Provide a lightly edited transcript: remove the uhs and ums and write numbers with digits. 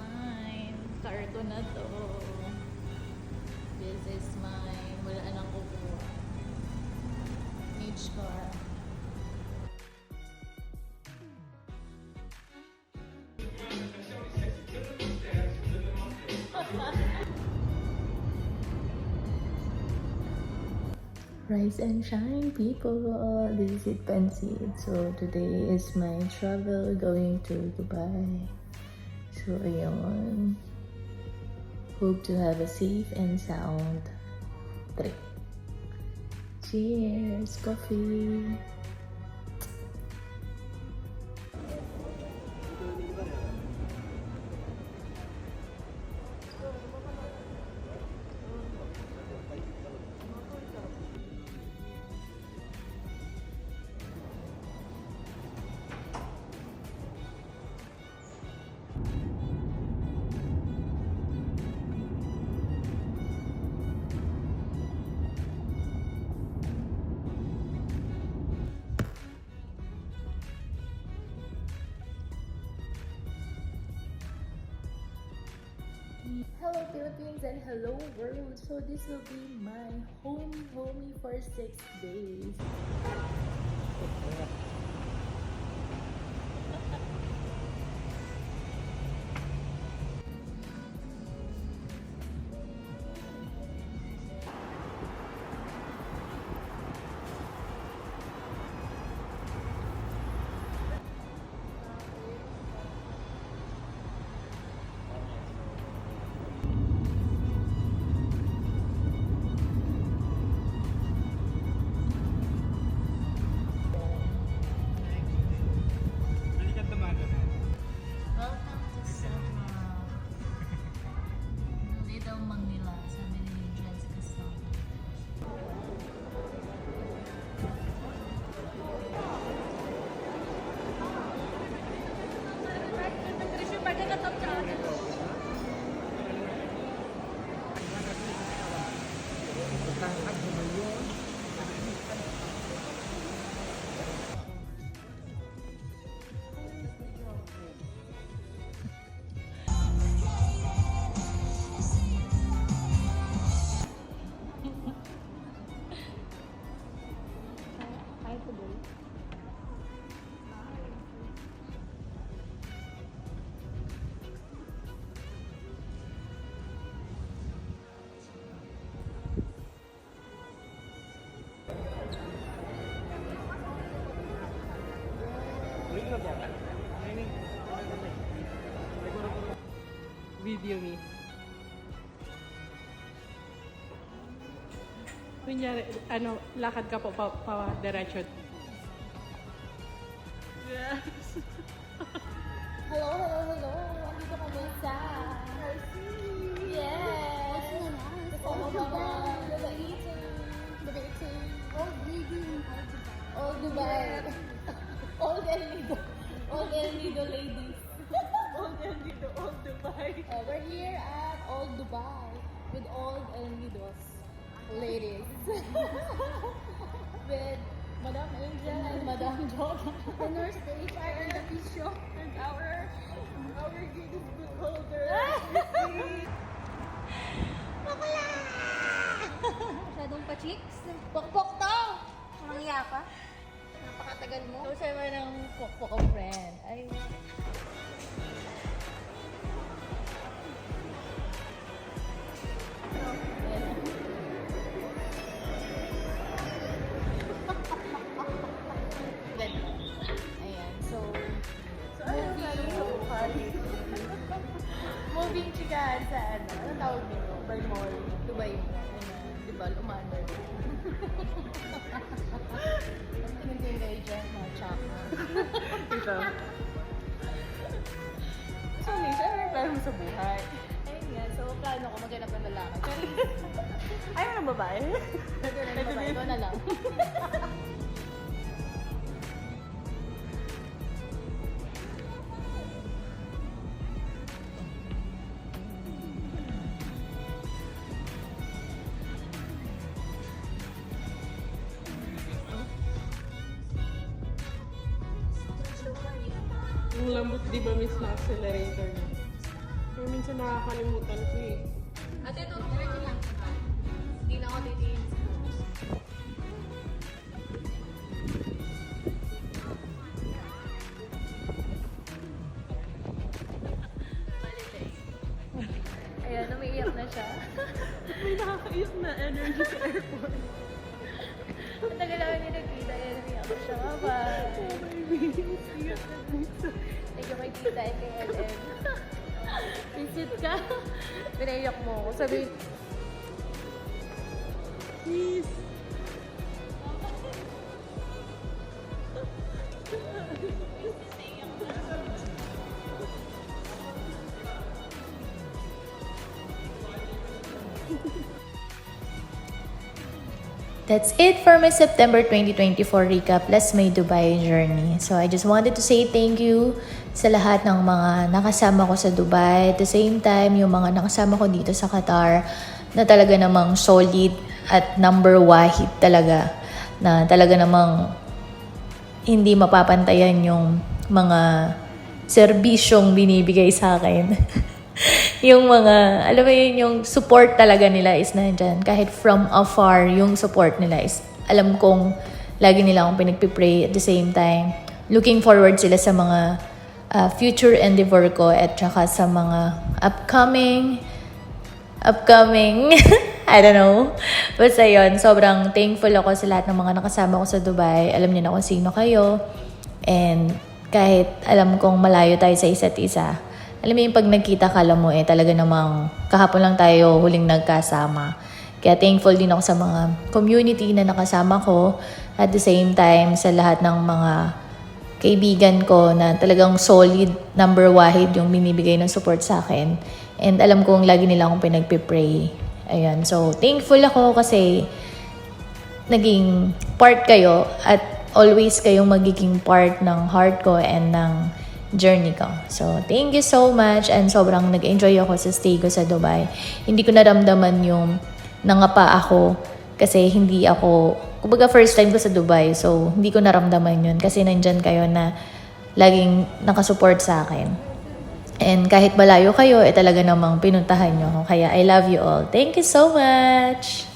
mine. Carton na to. This is mine. Wala nang kukuha. H car. Rise and shine, people. This is it, Pansy. So today is my travel going to Dubai. So ayun. Hope to have a safe and sound trip. Cheers, coffee. Hello Philippines and hello world. So this will be my homie for 6 days. Welcome to Sama. Little Manila sa Jens Kasama. Hi today. Video ni. Kunyari, lakad ka po pa diretso. Yes. Hello. Andito kami sa RC. Yes. Kasama mga Babaiting. Old Reading. Old Dubai. Old El Nido. Old El Nido ladies. Old dito, old Dubai. We're here at Old Dubai with Old El Nidos ladies. With Madam Angel and Madam Joga. The nurse, the HR, and the physio. And our Guinness Book holder. Bakla! Masyadong pa-chicks. Pokpok to! Walang iya pa. Napakatagal mo. So, siya man ng pokpok of friend. Ay, ayan. So, moving chika sa ano tawag nito? Balmol, Dubai. Di ba? Umandar. Ang tingin kayo dyan, mga chaka. Ito. So, Nisha, ano yung plano mo sa buhay? Ayun nga, so plano ko maghanap ng lalaki. Ayaw ng babae? Ito na yung babae, ikaw na lang. Yung lambot, di ba, miss na accelerator niya? minsan nakakalimutan ko eh. Ate, turuan mo lang. Hindi na ako titiin. Ayan, umiiyak na siya. May nakakaiyak na energy sa airport. Ang tagal namin yung nagkita. Ayan, umiiyak na siya. Bye-bye. Thank you, kay tita and kay Ellen. Visit ka. Pinaiyak mo ako. Sabi, Please. that's it for my September 2024 recap plus my Dubai journey. So I just wanted to say thank you sa lahat ng mga nakasama ko sa Dubai. At the same time, yung mga nakasama ko dito sa Qatar na talaga namang solid at number wahid talaga. Na talaga namang hindi mapapantayan yung mga serbisyong binibigay sa akin. Yung mga, alam mo yun, yung support talaga nila is nandyan. Kahit from afar, yung support nila is, alam kong lagi nila akong pinagpipray at the same time. Looking forward sila sa mga future endeavor ko at saka sa mga upcoming, I don't know. Basta yun, sobrang thankful ako sa lahat ng mga nakasama ko sa Dubai. Alam niyo na kung sino kayo. And kahit alam kong malayo tayo sa isa't isa, alam mo yung pag nagkita ka, alam mo talaga namang kahapon lang tayo huling nagkasama. Kaya thankful din ako sa mga community na nakasama ko. At the same time, sa lahat ng mga kaibigan ko na talagang solid, number wahid yung binibigay ng support sa akin. And alam kong lagi nila akong pinagpipray. Ayan, so thankful ako kasi naging part kayo at always kayong magiging part ng heart ko and ng journey ko. So, thank you so much and sobrang nag-enjoy ako sa stay ko sa Dubai. Hindi ko naramdaman yung nangapa ako kasi hindi ako, kumbaga first time ko sa Dubai, so hindi ko naramdaman yun kasi nandyan kayo na laging nakasupport sa akin. And kahit malayo kayo, talaga namang pinuntahan nyo ako. Kaya I love you all. Thank you so much!